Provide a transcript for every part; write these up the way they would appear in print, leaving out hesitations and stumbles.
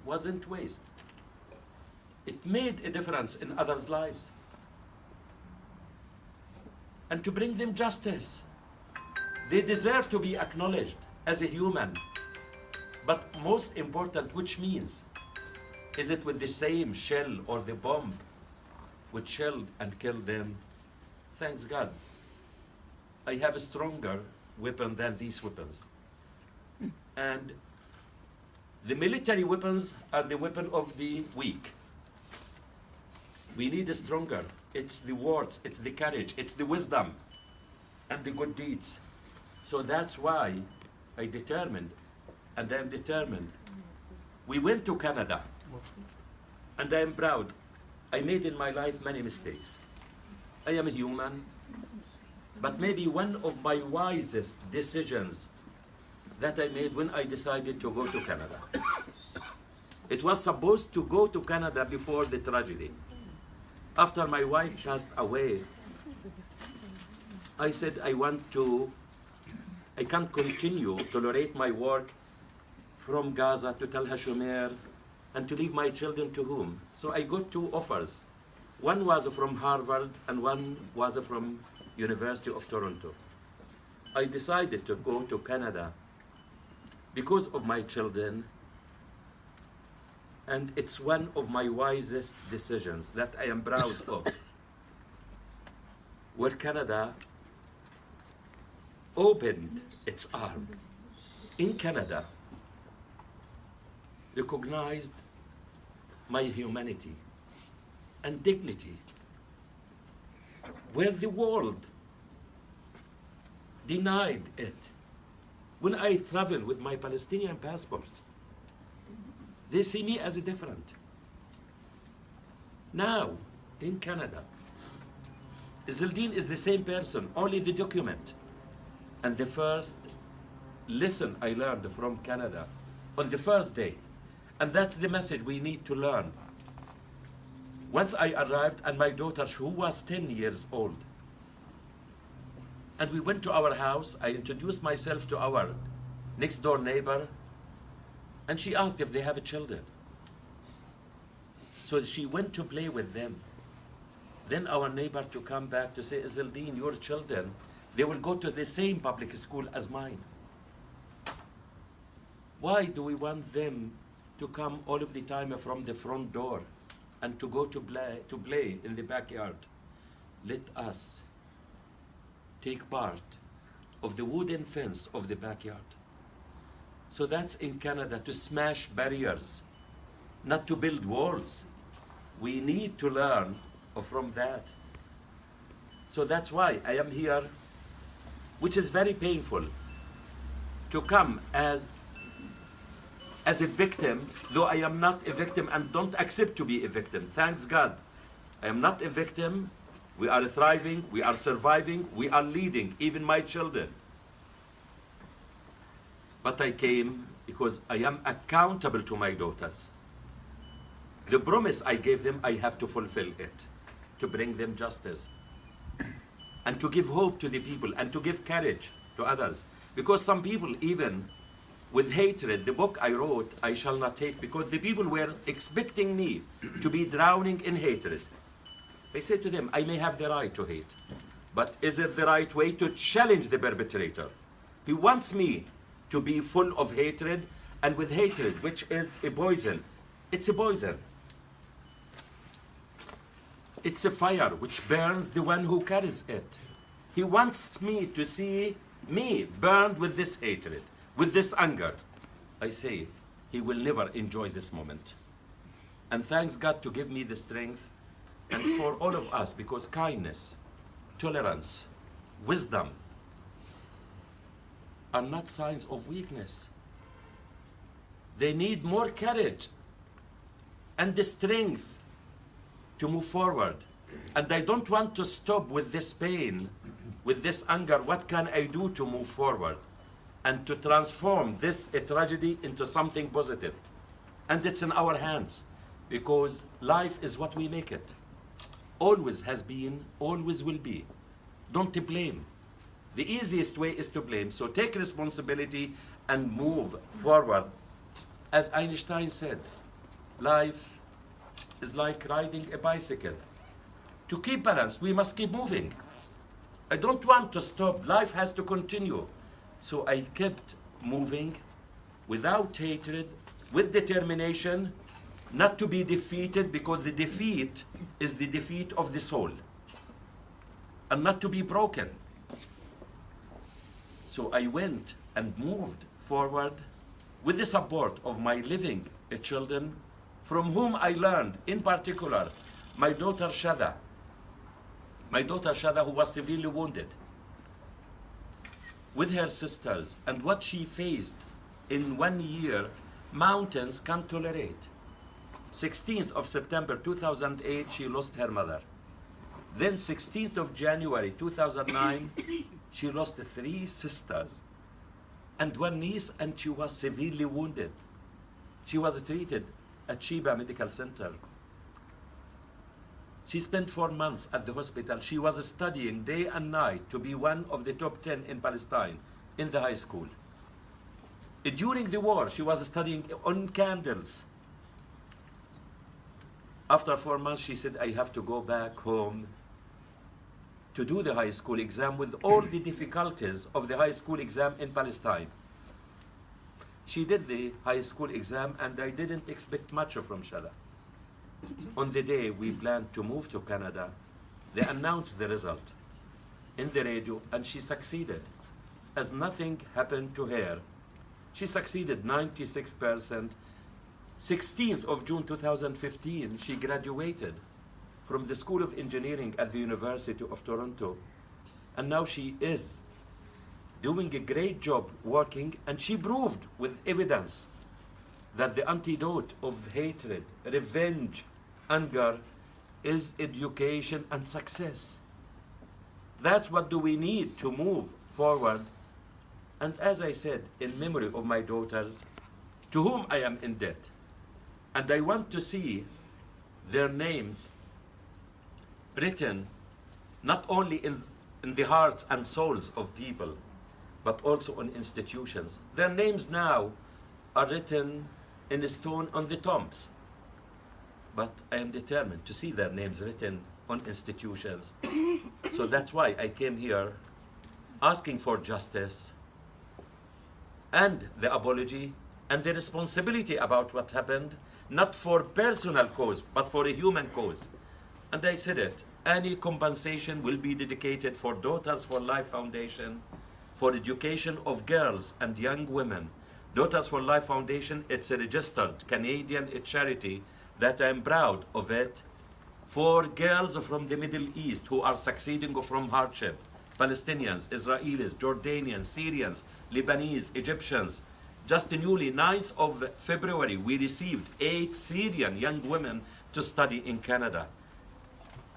wasn't waste. It made a difference in others' lives. And to bring them justice. They deserve to be acknowledged as a human. But most important, which means, is it with the same shell or the bomb which shelled and killed them? Thanks God. I have a stronger weapon than these weapons. And the military weapons are the weapon of the weak. We need a stronger. It's the words, it's the courage, it's the wisdom, and the good deeds. So that's why I determined, and I'm determined. We went to Canada, and I am proud. I made in my life many mistakes. I am a human, but maybe one of my wisest decisions that I made when I decided to go to Canada. It was supposed to go to Canada before the tragedy. After my wife passed away, I said I can't continue to tolerate my work from Gaza to Tel Hashomer and to leave my children to whom? So I got two offers. One was from Harvard and one was from University of Toronto. I decided to go to Canada because of my children, and it's one of my wisest decisions that I am proud of. Where Canada opened its arm. In Canada, recognized my humanity and dignity, where the world denied it. When I travel with my Palestinian passport, they see me as different. Now, in Canada, Izzeldin is the same person, only the document. And the first lesson I learned from Canada on the first day, and that's the message we need to learn. Once I arrived, and my daughter, who was 10 years old, and we went to our house, I introduced myself to our next door neighbor, and she asked if they have children. So she went to play with them. Then our neighbor to come back to say, Izzeldin, your children, they will go to the same public school as mine. Why do we want them to come all of the time from the front door and to go to play in the backyard? Let us take part of the wooden fence of the backyard. So that's in Canada, to smash barriers, not to build walls. We need to learn from that. So that's why I am here, which is very painful, to come as a victim, though I am not a victim and don't accept to be a victim. Thanks God. I am not a victim. We are thriving, we are surviving, we are leading, even my children. But I came because I am accountable to my daughters. The promise I gave them, I have to fulfill it, to bring them justice, and to give hope to the people, and to give courage to others. Because some people, even with hatred, the book I wrote, I Shall Not Hate, because the people were expecting me to be drowning in hatred. I said to them, I may have the right to hate, but is it the right way to challenge the perpetrator? He wants me to be full of hatred, and with hatred, which is a poison. It's a poison. It's a fire which burns the one who carries it. He wants me to see me burned with this hatred, with this anger. I say, he will never enjoy this moment. And thanks God to give me the strength, and for all of us, because kindness, tolerance, wisdom are not signs of weakness. They need more courage and the strength to move forward. And I don't want to stop with this pain, with this anger. What can I do to move forward and to transform this tragedy into something positive? And it's in our hands, because life is what we make it. Always has been, always will be. Don't blame. The easiest way is to blame. So take responsibility and move forward. As Einstein said, life is like riding a bicycle. To keep balance, we must keep moving. I don't want to stop. Life has to continue. So I kept moving without hatred, with determination, not to be defeated, because the defeat is the defeat of the soul, and not to be broken. So I went and moved forward with the support of my living children, from whom I learned, in particular, my daughter Shada, who was severely wounded, with her sisters, and what she faced in 1 year, mountains can't tolerate. 16th of September 2008, she lost her mother. Then 16th of January 2009, she lost 3 sisters and 1 niece, and she was severely wounded. She was treated at Sheba Medical Center. She spent 4 months at the hospital. She was studying day and night to be one of the top 10 in Palestine in the high school. During the war, she was studying on candles. After 4 months, she said, I have to go back home to do the high school exam with all the difficulties of the high school exam in Palestine. She did the high school exam, and I didn't expect much from Shada. On the day we planned to move to Canada, they announced the result in the radio, and she succeeded. As nothing happened to her. She succeeded 96%. 16th of June 2015, she graduated from the School of Engineering at the University of Toronto. And now she is doing a great job working, and she proved with evidence that the antidote of hatred, revenge, anger is education and success. That's what do we need to move forward. And as I said, in memory of my daughters, to whom I am in debt, and I want to see their names written not only in the hearts and souls of people, but also on institutions. Their names now are written in stone on the tombs. But I am determined to see their names written on institutions. So that's why I came here asking for justice and the apology and the responsibility about what happened, not for personal cause, but for a human cause. And I said it, any compensation will be dedicated for Daughters for Life Foundation, for education of girls and young women. Daughters for Life Foundation, it's a registered Canadian charity that I'm proud of it, for girls from the Middle East who are succeeding from hardship. Palestinians, Israelis, Jordanians, Syrians, Lebanese, Egyptians. Just newly, 9th of February, we received 8 Syrian young women to study in Canada.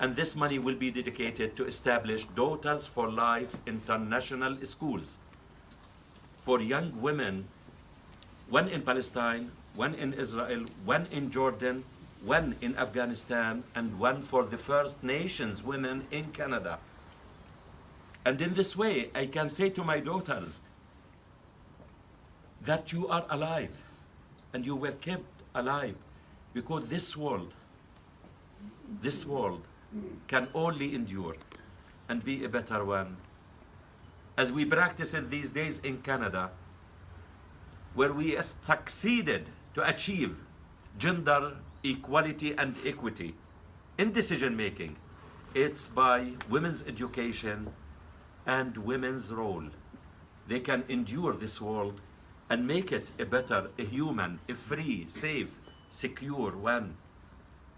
And this money will be dedicated to establish Daughters for Life international schools for young women, 1 in Palestine, 1 in Israel, 1 in Jordan, 1 in Afghanistan, and 1 for the First Nations women in Canada. And in this way, I can say to my daughters that you are alive, and you were kept alive, because this world can only endure and be a better one. As we practice it these days in Canada, where we succeeded to achieve gender equality and equity in decision making, it's by women's education and women's role. They can endure this world and make it a better, a human, a free, safe, secure one.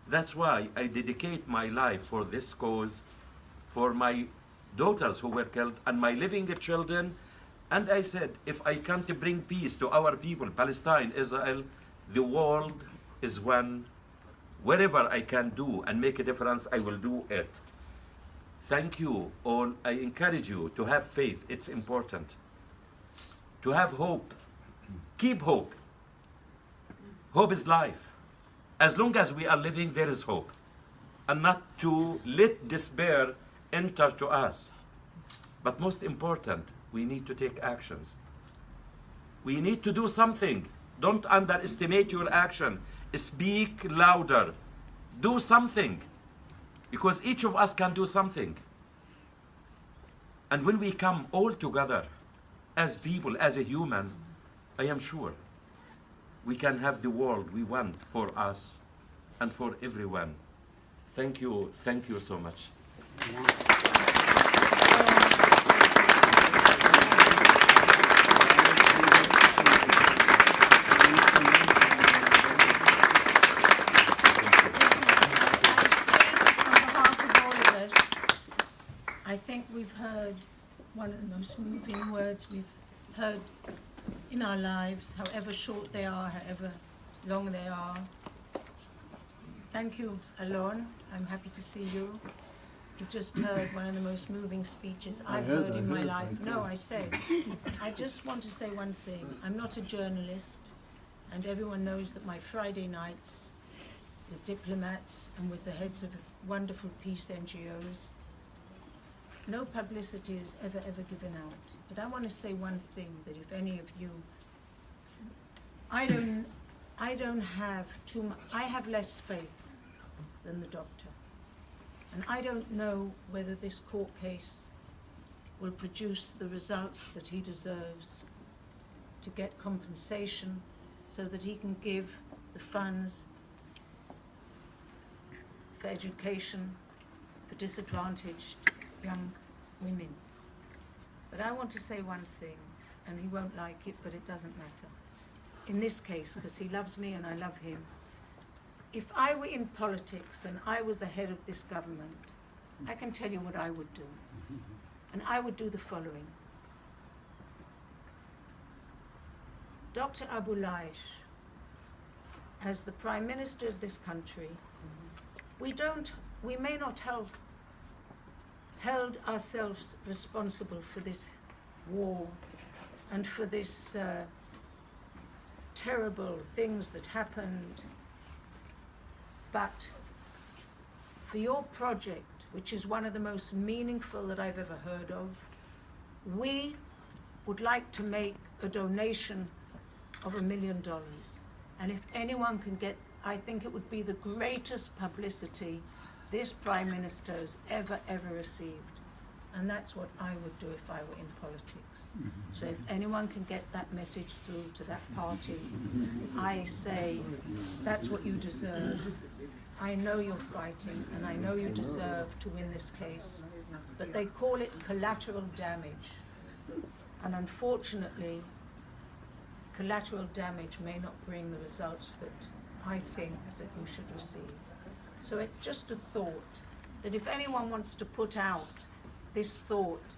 That's why I dedicate my life for this cause, for my daughters who were killed and my living children. And I said, if I can't bring peace to our people, Palestine, Israel, the world is one. Wherever I can do and make a difference, I will do it. Thank you all. I encourage you to have faith. It's important. To have hope. Keep hope. Hope is life. As long as we are living, there is hope. And not to let despair enter to us. But most important, we need to take actions. We need to do something. Don't underestimate your action. speak louder, do something, because each of us can do something. And when we come all together as people, as a human, I am sure we can have the world we want for us and for everyone. Thank you so much. I think we've heard one of the most moving words we've heard in our lives, however short they are, however long they are. Thank you, Alon. I'm happy to see you. You've just heard one of the most moving speeches I've heard in my life. No, I say. I just want to say one thing. I'm not a journalist, and everyone knows that my Friday nights with diplomats and with the heads of wonderful peace NGOs, no publicity is ever given out. But I want to say one thing, that if any of you, I don't have too much, I have less faith than the doctor. And I don't know whether this court case will produce the results that he deserves to get compensation so that he can give the funds for education for disadvantaged young women. But I want to say one thing, and he won't like it, but it doesn't matter. In this case, because he loves me and I love him, if I were in politics and I was the head of this government, I can tell you what I would do. And I would do the following. Dr. Abuelaish, as the Prime Minister of this country, we may not have held ourselves responsible for this war and for this terrible things that happened, but for your project, which is one of the most meaningful that I've ever heard of, we would like to make a donation of $1 million. And if anyone can get, I think it would be the greatest publicity this Prime Minister has ever received. And that's what I would do if I were in politics. So if anyone can get that message through to that party, I say, that's what you deserve. I know you're fighting, and I know you deserve to win this case, but they call it collateral damage. And unfortunately, collateral damage may not bring the results that I think that you should receive. So it's just a thought, that if anyone wants to put out this thought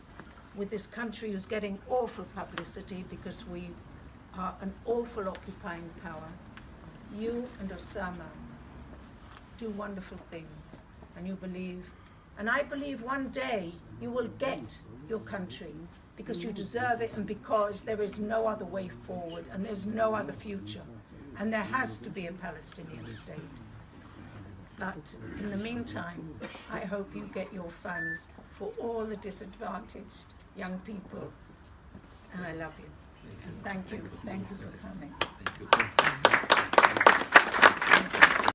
with this country who's getting awful publicity because we are an awful occupying power, you and Osama do wonderful things, and you believe, and I believe one day you will get your country because you deserve it and because there is no other way forward and there's no other future, and there has to be a Palestinian state. But in the meantime, I hope you get your funds for all the disadvantaged young people, and I love you. Thank you for coming. Thank you.